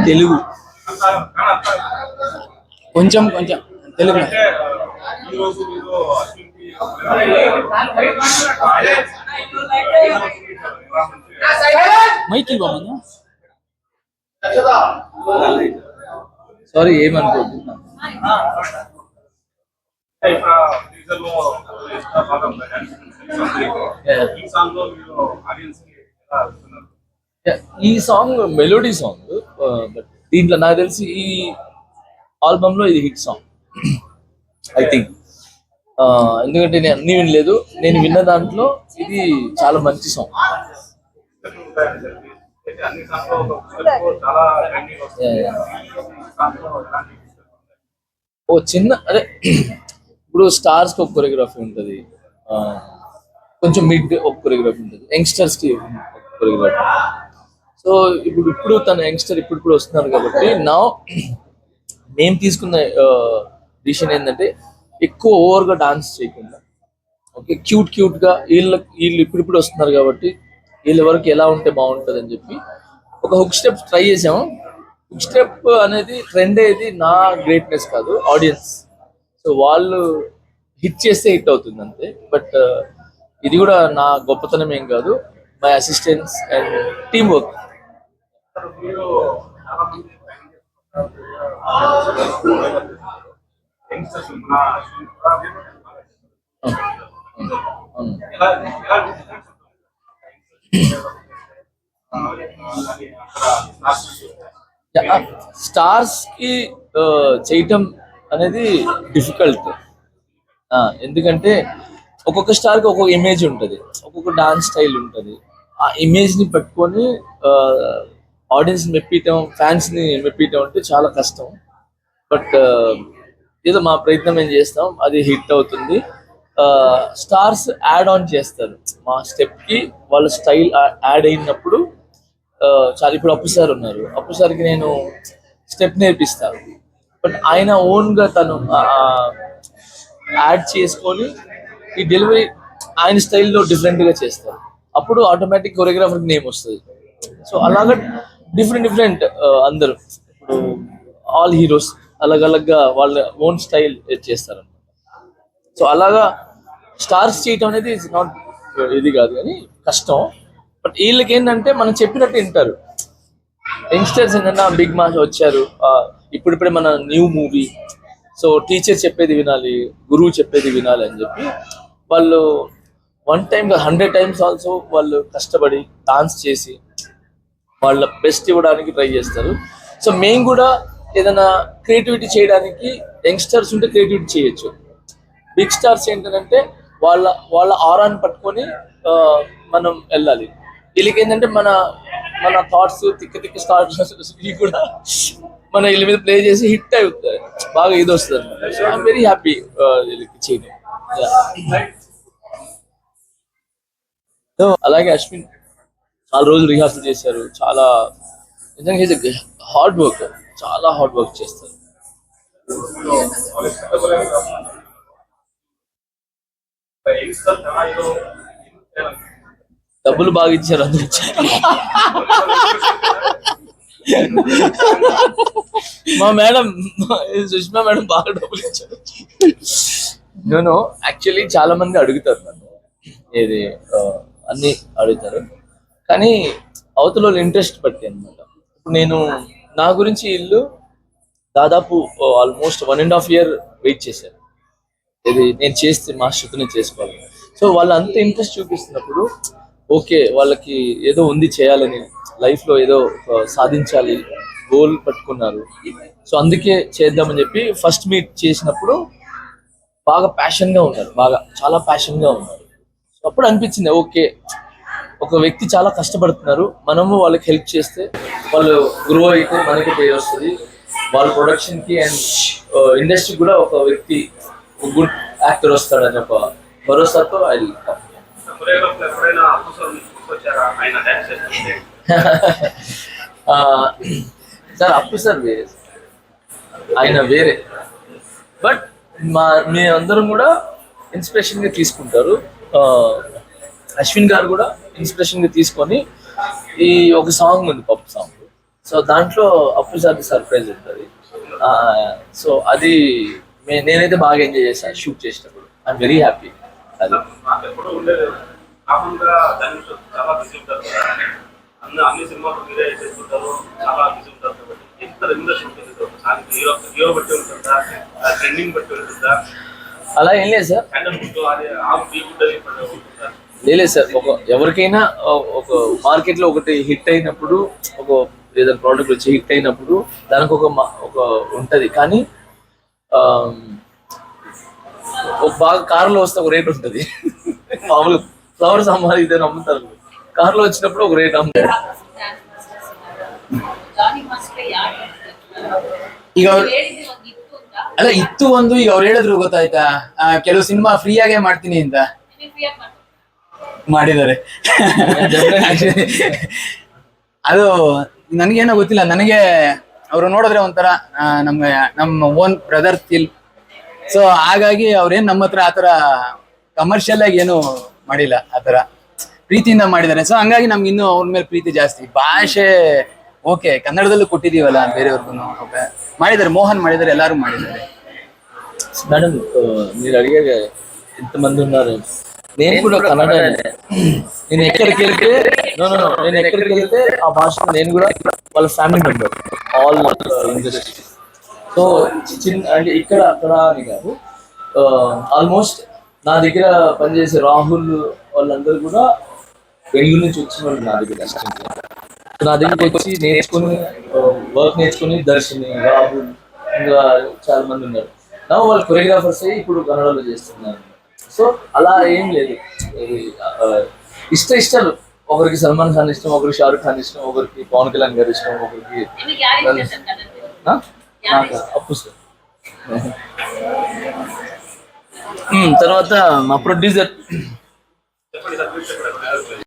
తెలుగు కొంచెం కొంచెం తెలుగు మైకిల్ బాగుందా? సారీ ఏమనుకోద్దు. ఈ సాంగ్ మెలోడీ సాంగ్, బట్ దీంట్లో నాకు తెలిసి ఈ ఆల్బమ్ లో ఇది హిట్ సాంగ్ ఐ థింక్. ఎందుకంటే నేను అన్ని వినలేదు, నేను విన్న దాంట్లో ఇది చాలా మంచి సాంగ్. ఓ చిన్న అదే ఇప్పుడు స్టార్స్ కి ఒక కొరియోగ్రఫీ ఉంటుంది, కొంచెం మిడ్ ఒక కొరియోగ్రఫీ ఉంటుంది, యంగ్స్టర్స్ కి ఒక కొరియోగ్రఫీ. సో ఇప్పుడు తన యంగ్స్టర్ ఇప్పుడు వస్తున్నారు కాబట్టి నా మేము తీసుకున్న డిసిషన్ ఏంటంటే ఎక్కువ ఓవర్గా డాన్స్ చేయకుండా, ఓకే క్యూట్ గా వీళ్ళు ఇప్పుడు వస్తున్నారు కాబట్టి వీళ్ళ వరకు ఎలా ఉంటే బాగుంటుంది అని చెప్పి ఒక హుక్ స్టెప్ ట్రై చేసాము. హుక్ స్టెప్ అనేది ట్రెండ్ అయ్యేది నా గ్రేట్నెస్ కాదు, ఆడియన్స్. సో వాళ్ళు హిట్ చేస్తే హిట్ అవుతుంది అంతే. బట్ ఇది కూడా నా గొప్పతనం ఏం కాదు, my assistants and team work. Stars కి చేయటం అనేది డిఫికల్ట్, ఎందుకంటే ఒక్కొక్క స్టార్ కి ఒక్కొక్క ఇమేజ్ ఉంటుంది, ఒక్కొక్క డాన్స్ స్టైల్ ఉంటుంది. ఆ ఇమేజ్ ని పెట్టుకొని ఆడియన్స్ మెప్పియటం, ఫ్యాన్స్ ని మెప్పియటం అంటే చాలా కష్టం. బట్ ఏదో మా ప్రయత్నం ఏం చేస్తాం, అది హిట్ అవుతుంది. స్టార్స్ యాడ్ ఆన్ చేస్తారు మా స్టెప్ కి, వాళ్ళ స్టైల్ యాడ్ అయినప్పుడు చాలా. ఇప్పుడు అప్పు సార్ ఉన్నారు, అప్పు సార్కి నేను స్టెప్ నేర్పిస్తాను, బట్ ఆయన ఓన్ గా తను యాడ్ చేసుకొని ఈ డెలివరీ ఆయన స్టైల్లో డిఫరెంట్ గా చేస్తారు. అప్పుడు ఆటోమేటిక్ కొరియోగ్రాఫర్ నేమ్ వస్తుంది. సో అలాగా డిఫరెంట్ అందరూ ఇప్పుడు ఆల్ హీరోస్ అలగలగ్గా వాళ్ళ ఓన్ స్టైల్ చేస్తారు. సో అలాగా స్టార్స్ చేయటం అనేది ఇట్స్ నాట్ ఇది కాదు కానీ కష్టం. బట్ వీళ్ళకి ఏంటంటే మనం చెప్పినట్టు వింటారు. యంగ్స్టర్స్ ఏంటంటే బిగ్ మాస్ వచ్చారు, ఇప్పుడిప్పుడే మన న్యూ మూవీ, సో టీచర్ చెప్పేది వినాలి, గురువు చెప్పేది వినాలి అని చెప్పి వాళ్ళు వన్ టైం 100 times ఆల్సో వాళ్ళు కష్టపడి డాన్స్ చేసి వాళ్ళ బెస్ట్ ఇవ్వడానికి ట్రై చేస్తారు. సో మేము కూడా ఏదైనా క్రియేటివిటీ చేయడానికి యంగ్స్టర్స్ ఉంటే క్రియేటివిటీ చేయొచ్చు. బిగ్ స్టార్స్ ఏంటంటే వాళ్ళ వాళ్ళ ఆరాన్ని పట్టుకొని మనం వెళ్ళాలి. వీళ్ళకి ఏంటంటే మన మన థాట్స్ తిక్క స్టార్ట్స్ కూడా మన వీళ్ళ మీద ప్లే చేసి హిట్ అవుతుంది, బాగా ఇది వస్తుంది అనమాట. సో ఐఎమ్ వెరీ హ్యాపీ వీళ్ళకి చేయడం. సో అలాగే అశ్విన్ చాలా రోజులు రిహార్సల్ చేశారు, చాలా నిజంగా హార్డ్ వర్క్, చాలా హార్డ్ వర్క్ చేస్తారు. డబ్బులు బాగా ఇచ్చారు అందరూ మా మేడం సుష్మా మేడం బాగా డబ్బులు ఇచ్చారు. నేను యాక్చువల్లీ చాలా మంది అడుగుతారు నన్ను, ఏది అన్ని అడుగుతారు, కానీ అవతల వాళ్ళు ఇంట్రెస్ట్ బట్టి అనమాట. ఇప్పుడు నేను నా గురించి ఇల్లు దాదాపు ఆల్మోస్ట్ 1.5 year వెయిట్ చేశారు, ఇది నేను చేస్తే మా శృతిని చేసుకోవాలి. సో వాళ్ళు అంత ఇంట్రెస్ట్ చూపిస్తున్నప్పుడు ఓకే వాళ్ళకి ఏదో ఉంది చేయాలని, లైఫ్లో ఏదో సాధించాలి గోల్ పట్టుకున్నారు. సో అందుకే చేద్దామని చెప్పి ఫస్ట్ మీట్ చేసినప్పుడు బాగా ప్యాషన్గా ఉన్నారు, చాలా ప్యాషన్గా ఉన్నారు. సో అప్పుడు అనిపించింది ఓకే ఒక వ్యక్తి చాలా కష్టపడుతున్నారు, మనము వాళ్ళకి హెల్ప్ చేస్తే వాళ్ళు గ్రో అయితే మనకి పేరు వస్తుంది, వాళ్ళ ప్రొడక్షన్కి అండ్ ఇండస్ట్రీ కూడా ఒక వ్యక్తి గుడ్ యాక్టర్ వస్తాడని ఒక భరోసాతో అది. సార్ అప్పు సార్ వేరే, ఆయన వేరే, బట్ మేమందరం కూడా ఇన్స్పిరేషన్ గా తీసుకుంటారు. అశ్విన్ గారు కూడా ఇన్స్పిరేషన్ గా తీసుకొని ఈ ఒక సాంగ్ ఉంది, పప్పు సాంగ్. సో దాంట్లో అప్పు సార్ సర్ప్రైజ్ ఉంటుంది. సో అది నేనైతే బాగా ఎంజాయ్ చేశాను షూట్ చేసినప్పుడు. I'm very happy. అది ఎప్పుడు ఉండేది కాకుండా దాని చాలా బిజీ ఉంటారు కదా, అన్ని సినిమాలు మీరే చేస్తుంటారు, చాలా బిజీ ఉంటారు కాబట్టి ఎంత రెమ్యునరేషన్ ఉంటుంది హీరో హీరో బట్టి ఉంటుందా, ట్రెండింగ్ బట్టి ఉంటుందా, అలా ఏం లేదు సార్. హ్యాండల్ ఫుడ్ అది ఆ ఫీ ఫుడ్ అది ఉంటుందా? లేదు సార్, ఎవరికైనా ఒక మార్కెట్ లో ఒకటి హిట్ అయినప్పుడు, ఒక ఏదైనా ప్రోడక్ట్ వచ్చి హిట్ అయినప్పుడు దానికి ఒక ఉంటది. కానీ ఒక బాగా కారులో వస్తే ఒక రేట్ ఉంటుంది. మామూలు ఫ్లవర్స్ అమ్మాలి ఇదే అమ్ముతారు, కారులో వచ్చినప్పుడు ఒక రేట్ అమ్ముతారు. ಈಗ ಅಲ್ಲ ಇತ್ತು ಒಂದು ಈಗ ಅವ್ರು ಹೇಳಿದ್ರು ಗೊತ್ತಾಯ್ತಾ, ಕೆಲವು ಸಿನಿಮಾ ಫ್ರೀ ಆಗೇ ಮಾಡ್ತೀನಿ ಅಂತ ಮಾಡಿದ್ದಾರೆ. ಅದು ನನಗೇನೋ ಗೊತ್ತಿಲ್ಲ, ನನಗೆ ಅವರು ನೋಡಿದ್ರೆ ಒಂಥರ ನಮ್ಮ ಓನ್ ಬ್ರದರ್ ಫೀಲ್. ಸೊ ಹಾಗಾಗಿ ಅವ್ರೇನ್ ನಮ್ಮ ಹತ್ರ ಆತರ ಕಮರ್ಷಿಯಲ್ ಆಗಿ ಏನು ಮಾಡಿಲ್ಲ, ಆತರ ಪ್ರೀತಿಯಿಂದ ಮಾಡಿದ್ದಾರೆ. ಸೊ ಹಂಗಾಗಿ ನಮ್ಗೆ ಇನ್ನೂ ಅವ್ರ ಮೇಲೆ ಪ್ರೀತಿ ಜಾಸ್ತಿ. ಭಾಷೆ ಓಕೆ, ಕನ್ನಡದಲ್ಲೂ ಕೊಟ್ಟಿದೀವಲ್ಲ ಬೇರೆಯವ್ರಿಗೂ ಮಾಡಿದ್ದಾರೆ, మోహన్ ಮಾಡಿದ್ದಾರೆ, ಎಲ್ಲಾರು ಮಾಡಿದ್ದಾರೆ. మేడం మీరు అడిగే ఎంతమంది ఉన్నారు, నేను కూడా కన్నడ. నేను ఎక్కడికి వెళ్తే నేను ఎక్కడికి వెళ్తే ఆ భాష నేను కూడా వాళ్ళ family member, all industry. So చిన్న అంటే ఇక్కడ అక్కడ అని కాదు, ఆల్మోస్ట్ నా దగ్గర పనిచేసే రాహుల్ వాళ్ళందరూ కూడా బెంగళూరు నుంచి వచ్చిన వాళ్ళు నా దగ్గర నా దగ్గరికి వచ్చి నేర్చుకుని వర్క్ నేర్చుకుని దర్శని, రాహుల్, ఇంకా చాలా మంది ఉన్నారు. నా వాళ్ళు కొరియోగ్రాఫర్స్ అయ్యి ఇప్పుడు కన్నడలో చేస్తున్నారు. సో అలా ఏం లేదు, ఇష్టాలు. ఒకరికి సల్మాన్ ఖాన్ ఇష్టం, ఒకరికి షారుఖ్ ఖాన్ ఇష్టం, ఒకరికి పవన్ కళ్యాణ్ గారు ఇష్టం, ఒకరికి అప్పు సార్. తర్వాత మా ప్రొడ్యూసర్ చెప్పండి సార్.